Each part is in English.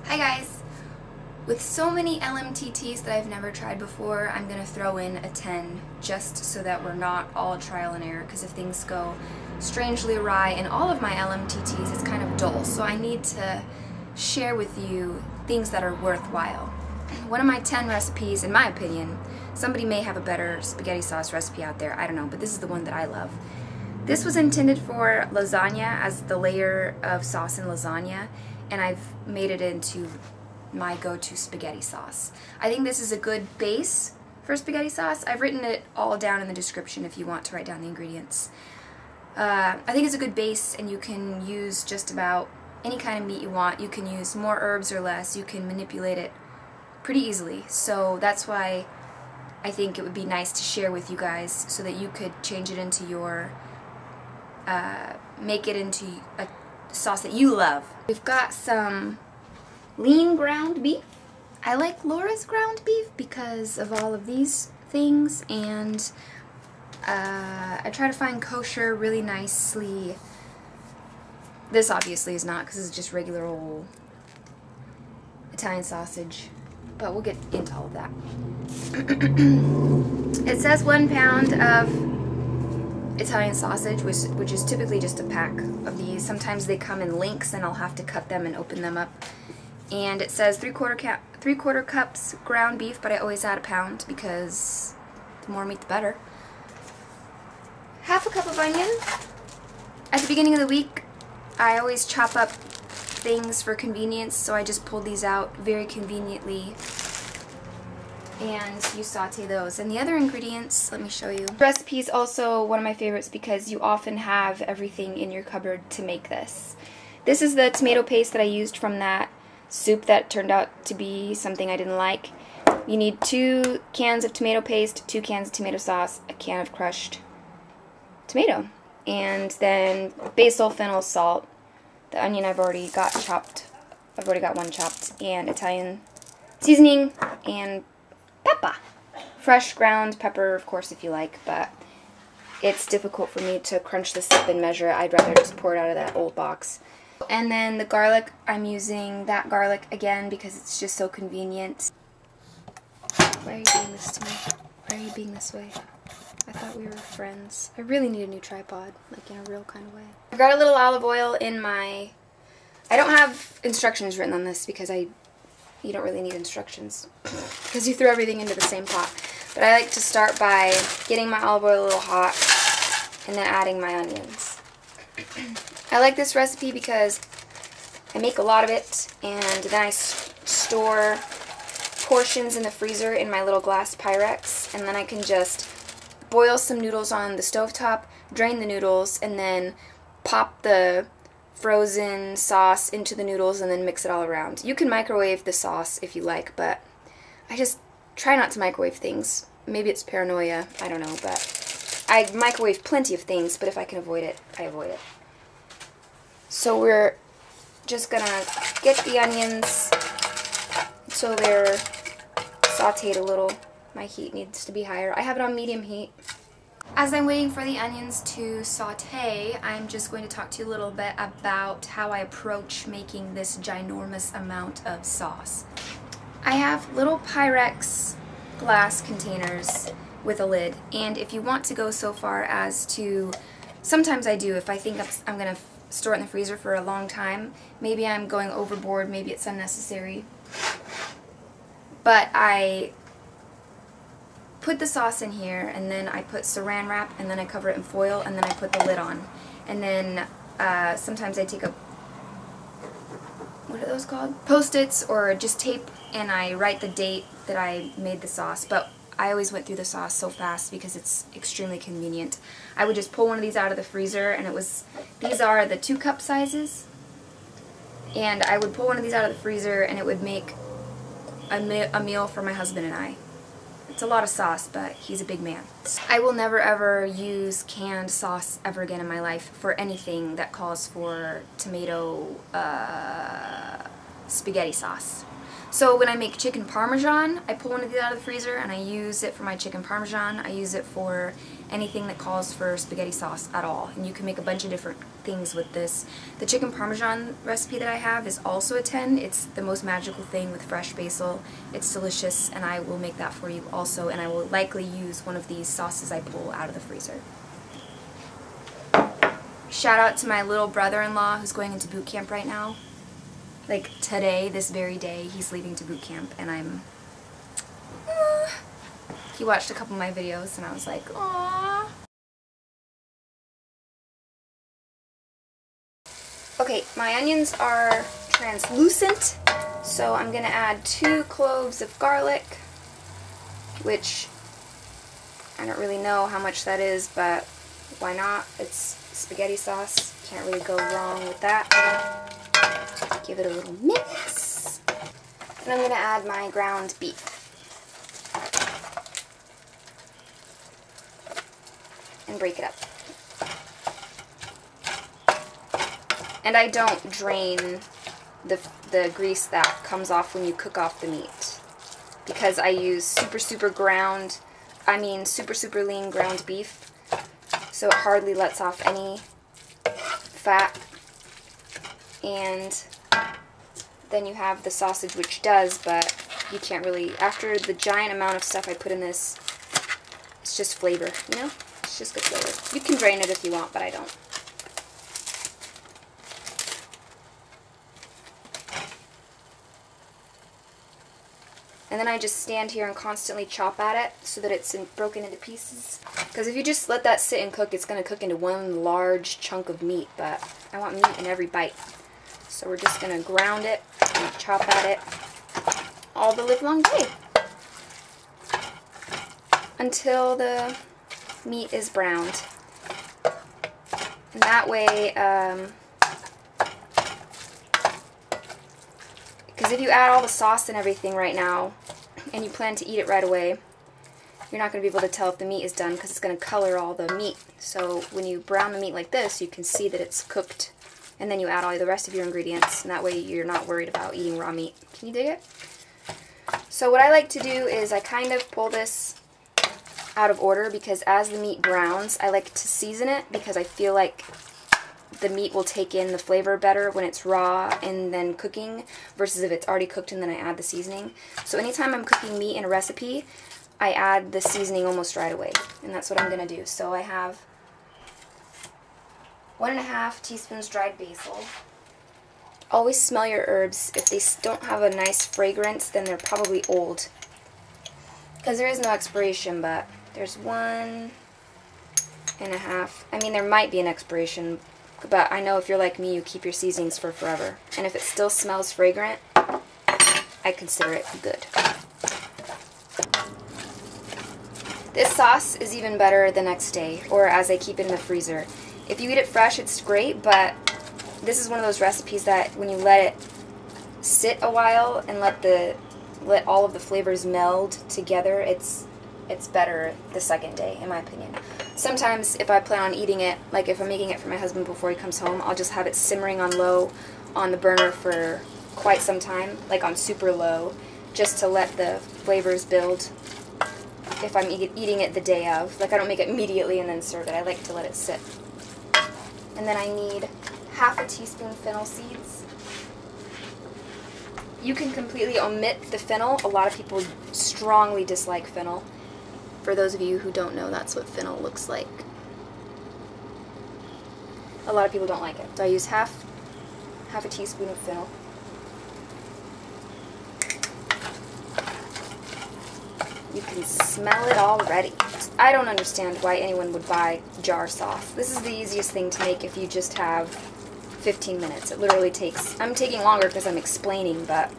Hi guys! With so many LMTTs that I've never tried before, I'm going to throw in a 10 just so that we're not all trial and error, because if things go strangely awry in all of my LMTTs, it's kind of dull. So I need to share with you things that are worthwhile. One of my 10 recipes, in my opinion, somebody may have a better spaghetti sauce recipe out there, I don't know, but this is the one that I love. This was intended for lasagna as the layer of sauce in lasagna, and I've made it into my go-to spaghetti sauce. I think this is a good base for spaghetti sauce. I've written it all down in the description if you want to write down the ingredients. I think it's a good base, and you can use just about any kind of meat you want. You can use more herbs or less. You can manipulate it pretty easily. So that's why I think it would be nice to share with you guys so that you could change it into your, make it into a sauce that you love. We've got some lean ground beef. I like Laura's ground beef because of all of these things, and I try to find kosher really nicely. This obviously is not, because this is just regular old Italian sausage, but we'll get into all of that. It says 1 pound of Italian sausage, which is typically just a pack of these. Sometimes they come in links and I'll have to cut them and open them up. And it says 3/4 cups ground beef, but I always add a pound because the more meat the better. Half a cup of onion. At the beginning of the week, I always chop up things for convenience, so I just pulled these out very conveniently, and you saute those. And the other ingredients, let me show you. The recipe is also one of my favorites because you often have everything in your cupboard to make this. This is the tomato paste that I used from that soup that turned out to be something I didn't like. You need 2 cans of tomato paste, 2 cans of tomato sauce, a can of crushed tomato, and then basil, fennel, salt. The onion I've already got chopped. I've already got one chopped, and Italian seasoning and pepper. Fresh ground pepper, of course, if you like, but it's difficult for me to crunch this up and measure it. I'd rather just pour it out of that old box. And then the garlic, I'm using that garlic again because it's just so convenient. Why are you doing this to me? Why are you being this way? I thought we were friends. I really need a new tripod, like in a real kind of way. I've got a little olive oil in my... I don't have instructions written on this because you don't really need instructions because you throw everything into the same pot. But I like to start by getting my olive oil a little hot and then adding my onions. I like this recipe because I make a lot of it, and then I store portions in the freezer in my little glass Pyrex, and then I can just boil some noodles on the stovetop, drain the noodles, and then pop the frozen sauce into the noodles and then mix it all around. You can microwave the sauce if you like, but I just try not to microwave things. Maybe it's paranoia, I don't know, but I microwave plenty of things, but if I can avoid it, I avoid it. So we're just gonna get the onions so they're sauteed a little. My heat needs to be higher. I have it on medium heat. As I'm waiting for the onions to saute, I'm just going to talk to you a little bit about how I approach making this ginormous amount of sauce. I have little Pyrex glass containers with a lid, and if you want to go so far as to, sometimes I do, if I think I'm going to store it in the freezer for a long time, maybe I'm going overboard, maybe it's unnecessary, but I put the sauce in here, and then I put saran wrap, and then I cover it in foil, and then I put the lid on. And then sometimes I take a, what are those called? Post-its or just tape, and I write the date that I made the sauce. But I always went through the sauce so fast because it's extremely convenient. I would just pull one of these out of the freezer, and these are the 2-cup sizes. And I would pull one of these out of the freezer, and it would make a meal for my husband and I. It's a lot of sauce, but he's a big man. I will never ever use canned sauce ever again in my life for anything that calls for tomato spaghetti sauce. So when I make chicken parmesan, I pull one of these out of the freezer and I use it for my chicken parmesan. I use it for anything that calls for spaghetti sauce at all. And you can make a bunch of different things with this. The chicken parmesan recipe that I have is also a 10. It's the most magical thing with fresh basil. It's delicious, and I will make that for you also, and I will likely use one of these sauces I pull out of the freezer. Shout out to my little brother-in-law who's going into boot camp right now. Like today, this very day, he's leaving to boot camp, and I'm... He watched a couple of my videos, and I was like, aww. Okay, my onions are translucent, so I'm going to add 2 cloves of garlic, which I don't really know how much that is, but why not? It's spaghetti sauce. Can't really go wrong with that. Give it a little mix. And I'm going to add my ground beef. And break it up. And I don't drain the grease that comes off when you cook off the meat, because I use super lean ground beef, so it hardly lets off any fat. And then you have the sausage, which does, but you can't really, after the giant amount of stuff I put in this, it's just flavor, you know? It's just good flavor. You can drain it if you want, but I don't. And then I just stand here and constantly chop at it so that it's broken into pieces. Because if you just let that sit and cook, it's going to cook into one large chunk of meat, but I want meat in every bite. So we're just going to ground it and chop at it all the livelong day until the meat is browned. And that way, because if you add all the sauce and everything right now, and you plan to eat it right away, you're not going to be able to tell if the meat is done because it's going to color all the meat. So when you brown the meat like this, you can see that it's cooked, and then you add all the rest of your ingredients, and that way you're not worried about eating raw meat. Can you dig it? So what I like to do is I kind of pull this out of order, because as the meat browns, I like to season it, because I feel like the meat will take in the flavor better when it's raw and then cooking versus if it's already cooked and then I add the seasoning. So anytime I'm cooking meat in a recipe, I add the seasoning almost right away, and that's what I'm going to do. So I have 1.5 teaspoons dried basil. Always smell your herbs. If they don't have a nice fragrance, then they're probably old, because there is no expiration, but there's 1.5. I mean, there might be an expiration, but I know if you're like me, you keep your seasonings for forever. And if it still smells fragrant, I consider it good. This sauce is even better the next day, or as I keep it in the freezer. If you eat it fresh, it's great, but this is one of those recipes that when you let it sit a while and let all of the flavors meld together, it's better the second day, in my opinion. Sometimes if I plan on eating it, like if I'm making it for my husband before he comes home, I'll just have it simmering on low on the burner for quite some time, like on super low, just to let the flavors build if I'm eating it the day of. Like, I don't make it immediately and then serve it. I like to let it sit. And then I need 1/2 teaspoon fennel seeds. You can completely omit the fennel. A lot of people strongly dislike fennel. For those of you who don't know, that's what fennel looks like. A lot of people don't like it. So I use half a teaspoon of fennel. You can smell it already. I don't understand why anyone would buy jar sauce. This is the easiest thing to make if you just have 15 minutes. It literally takes, I'm taking longer because I'm explaining, but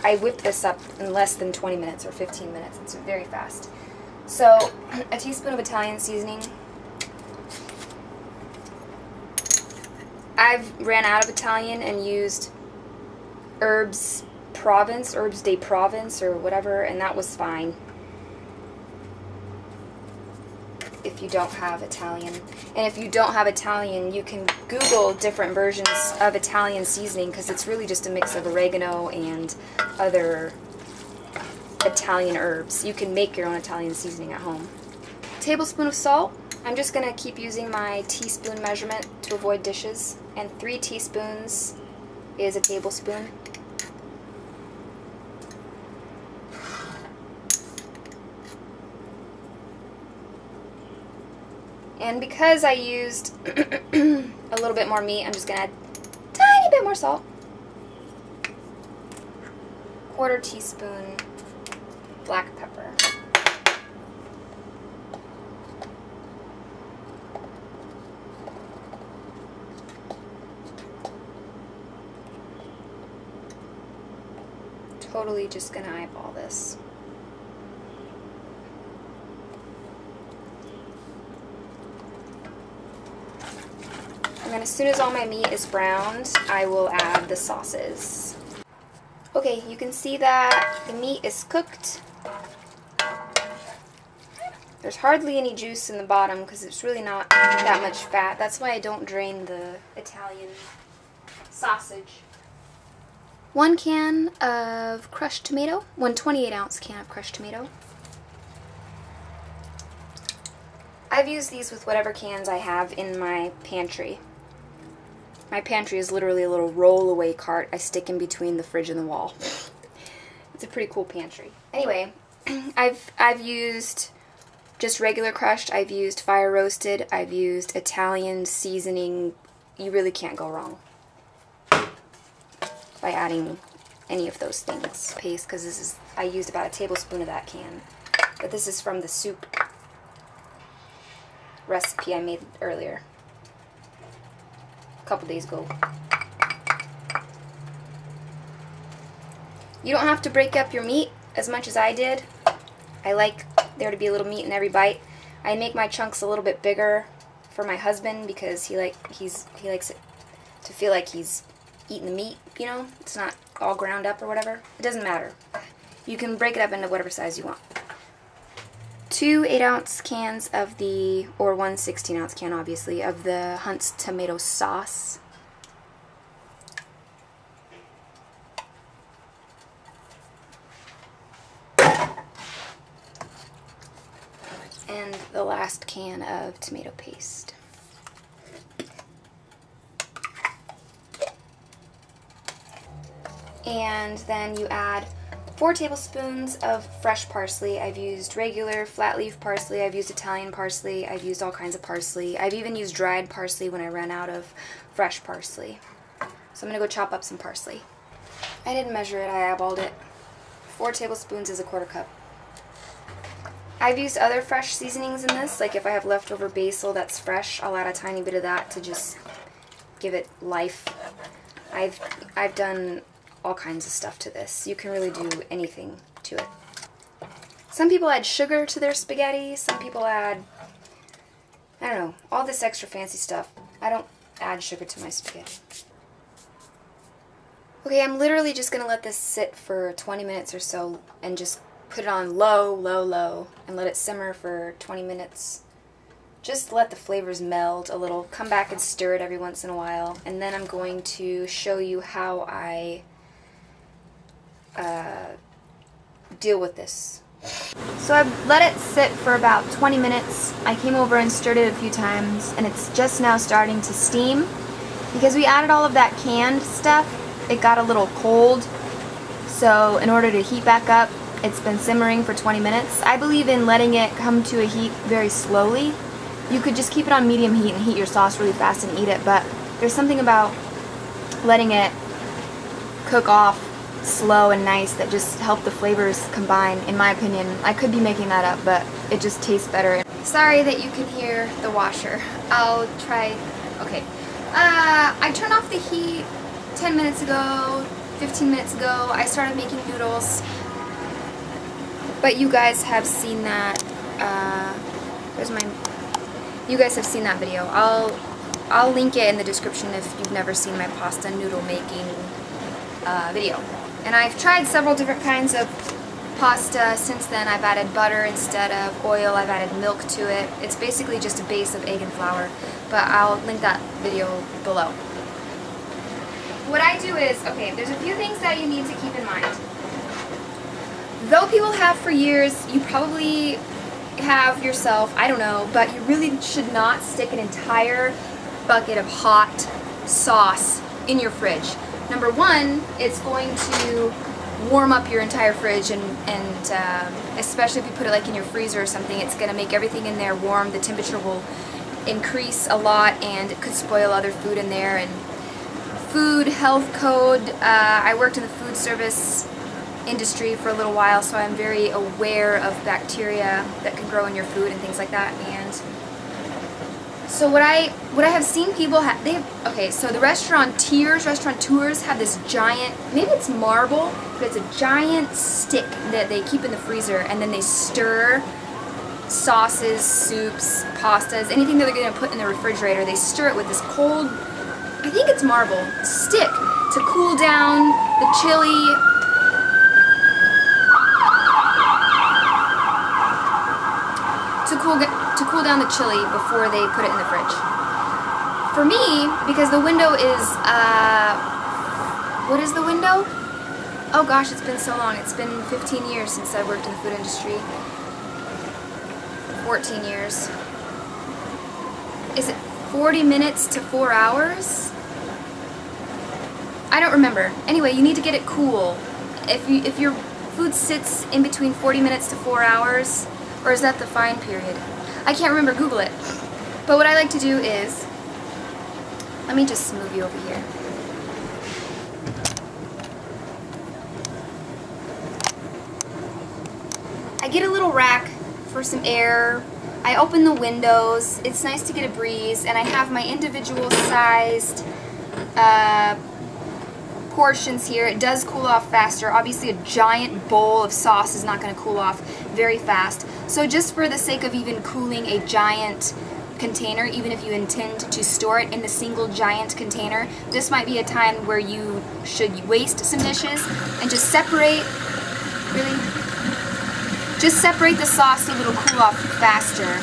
I whip this up in less than 20 minutes or 15 minutes. It's very fast. So, a teaspoon of Italian seasoning. I've ran out of Italian and used herbs de Provence or whatever, and that was fine if you don't have Italian. And if you don't have Italian, you can Google different versions of Italian seasoning, because it's really just a mix of oregano and other Italian herbs. You can make your own Italian seasoning at home. A tablespoon of salt, I'm just going to keep using my teaspoon measurement to avoid dishes, and 3 teaspoons is a tablespoon. And because I used a little bit more meat, I'm just going to add a tiny bit more salt. 1/4 teaspoon black pepper. Totally just going to eyeball this. And then as soon as all my meat is browned, I will add the sauces. Okay, you can see that the meat is cooked. There's hardly any juice in the bottom because it's really not that much fat. That's why I don't drain the Italian sausage. 1 can of crushed tomato, 1 28-ounce can of crushed tomato. I've used these with whatever cans I have in my pantry. My pantry is literally a little roll-away cart I stick in between the fridge and the wall. It's a pretty cool pantry. Anyway, I've used just regular crushed, I've used fire roasted, I've used Italian seasoning. You really can't go wrong by adding any of those things. Paste, because this is, I used about a tablespoon of that can. But this is from the soup recipe I made earlier, a couple days ago. You don't have to break up your meat as much as I did. I like there to be a little meat in every bite. I make my chunks a little bit bigger for my husband because he likes it to feel like he's eating the meat, you know? It's not all ground up or whatever. It doesn't matter. You can break it up into whatever size you want. 2 8-ounce cans of the, or 1 16-ounce can obviously, of the Hunt's tomato sauce. And the last can of tomato paste. And then you add 4 tablespoons of fresh parsley. I've used regular flat leaf parsley, I've used Italian parsley, I've used all kinds of parsley. I've even used dried parsley when I ran out of fresh parsley. So I'm going to go chop up some parsley. I didn't measure it, I eyeballed it. 4 tablespoons is a 1/4 cup. I've used other fresh seasonings in this, like if I have leftover basil that's fresh, I'll add a tiny bit of that to just give it life. I've done all kinds of stuff to this. You can really do anything to it. Some people add sugar to their spaghetti, some people add, I don't know, all this extra fancy stuff. I don't add sugar to my spaghetti. Okay, I'm literally just going to let this sit for 20 minutes or so and just put it on low, low, low, and let it simmer for 20 minutes. Just let the flavors meld a little. Come back and stir it every once in a while. And then I'm going to show you how I deal with this. So I've let it sit for about 20 minutes. I came over and stirred it a few times, and it's just now starting to steam. Because we added all of that canned stuff, it got a little cold. So in order to heat back up, it's been simmering for 20 minutes. I believe in letting it come to a heat very slowly. You could just keep it on medium heat and heat your sauce really fast and eat it, but there's something about letting it cook off slow and nice that just help the flavors combine, in my opinion. I could be making that up, but it just tastes better. Sorry that you can hear the washer. I'll try. Okay. I turned off the heat 10 minutes ago, 15 minutes ago. I started making noodles. But you guys have seen that, you guys have seen that video. I'll link it in the description if you've never seen my pasta noodle making video. And I've tried several different kinds of pasta since then. I've added butter instead of oil, I've added milk to it. It's basically just a base of egg and flour, but I'll link that video below. What I do is, okay, there's a few things that you need to keep in mind. Though people have for years, you probably have yourself, I don't know, but you really should not stick an entire bucket of hot sauce in your fridge. Number one, it's going to warm up your entire fridge, and especially if you put it like in your freezer or something, it's going to make everything in there warm. The temperature will increase a lot, and it could spoil other food in there. And food health code, I worked in the food service industry for a little while, so I'm very aware of bacteria that can grow in your food and things like that. And so what I have seen people have, okay, so the restaurateurs have this giant, maybe it's marble, but it's a giant stick that they keep in the freezer, and then they stir sauces, soups, pastas, anything that they're going to put in the refrigerator. They stir it with this cold, I think it's marble, stick to cool down the chili. To cool down the chili before they put it in the fridge. For me, because the window is, what is the window? Oh gosh, it's been so long. It's been 15 years since I worked in the food industry. 14 years. Is it 40 minutes to 4 hours? I don't remember. Anyway, you need to get it cool. If your food sits in between 40 minutes to 4 hours, or is that the fine period? I can't remember, Google it. But what I like to do is, let me just move you over here. I get a little rack for some air. I open the windows. It's nice to get a breeze, and I have my individual sized portions here. It does cool off faster. Obviously a giant bowl of sauce is not going to cool off very fast. So just for the sake of even cooling a giant container, even if you intend to store it in a single giant container, this might be a time where you should waste some dishes and just separate, just separate the sauce so it'll cool off faster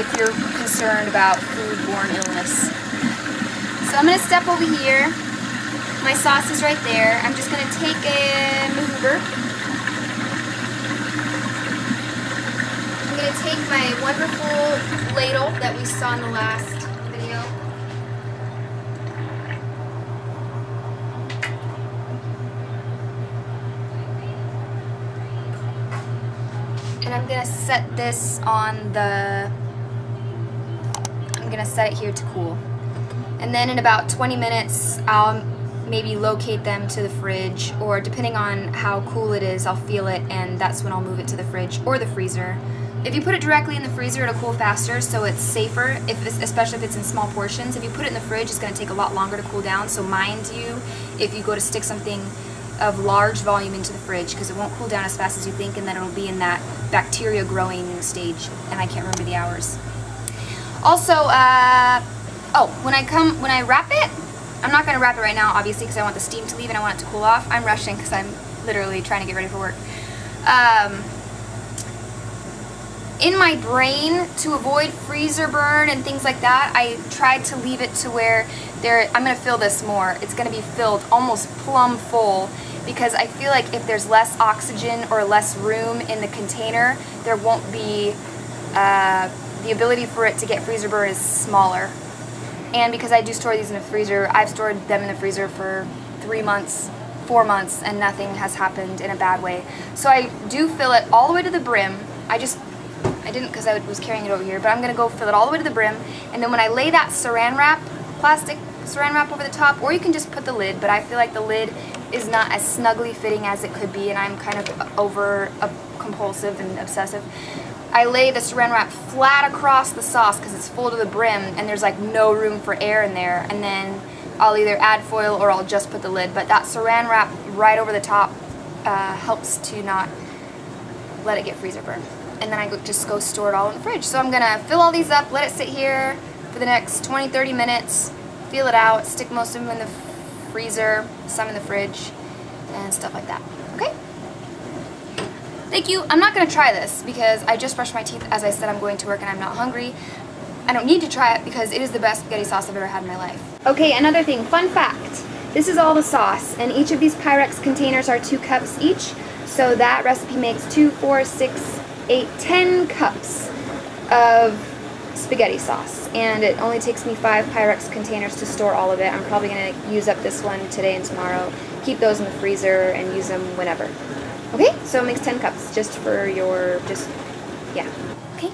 if you're concerned about foodborne illness. So I'm going to step over here. My sauce is right there. I'm just going to take a mover. I'm going to take my wonderful ladle that we saw in the last video. And I'm going to set this on the, I'm going to set it here to cool. And then in about 20 minutes, I'll maybe locate them to the fridge, or depending on how cool it is, I'll feel it, and that's when I'll move it to the fridge or the freezer. If you put it directly in the freezer, it'll cool faster, so it's safer, especially if it's in small portions. If you put it in the fridge, it's going to take a lot longer to cool down, so mind you, if you go to stick something of large volume into the fridge, because it won't cool down as fast as you think, and then it'll be in that bacteria growing stage, and I can't remember the hours. Also, when I wrap it, I'm not going to wrap it right now, obviously, because I want the steam to leave and I want it to cool off. I'm rushing because I'm literally trying to get ready for work. In my brain, to avoid freezer burn and things like that, I tried to leave it to where I'm going to fill this more. It's going to be filled almost plumb full, because I feel like if there's less oxygen or less room in the container, there won't be, the ability for it to get freezer burn is smaller. And because I do store these in the freezer, I've stored them in the freezer for 3 months, 4 months, and nothing has happened in a bad way. So I do fill it all the way to the brim. I didn't because I was carrying it over here, but I'm going to go fill it all the way to the brim. And then when I lay that saran wrap, plastic saran wrap over the top, or you can just put the lid, but I feel like the lid is not as snugly fitting as it could be, and I'm kind of over compulsive and obsessive. I lay the saran wrap flat across the sauce because it's full to the brim and there's like no room for air in there, and then I'll either add foil or I'll just put the lid, but that saran wrap right over the top helps to not let it get freezer burn. And then I just go store it all in the fridge. So I'm going to fill all these up, let it sit here for the next 20-30 minutes, feel it out, stick most of them in the freezer, some in the fridge, and stuff like that. Okay? Thank you. I'm not going to try this because I just brushed my teeth. As I said, I'm going to work and I'm not hungry. I don't need to try it because it is the best spaghetti sauce I've ever had in my life. Okay, another thing. Fun fact. This is all the sauce, and each of these Pyrex containers are 2 cups each. So that recipe makes 2, 4, 6, ate 10 cups of spaghetti sauce, and it only takes me 5 Pyrex containers to store all of it. I'm probably going to use up this one today and tomorrow, keep those in the freezer, and use them whenever. Okay, so it makes 10 cups, just for your, yeah. Okay,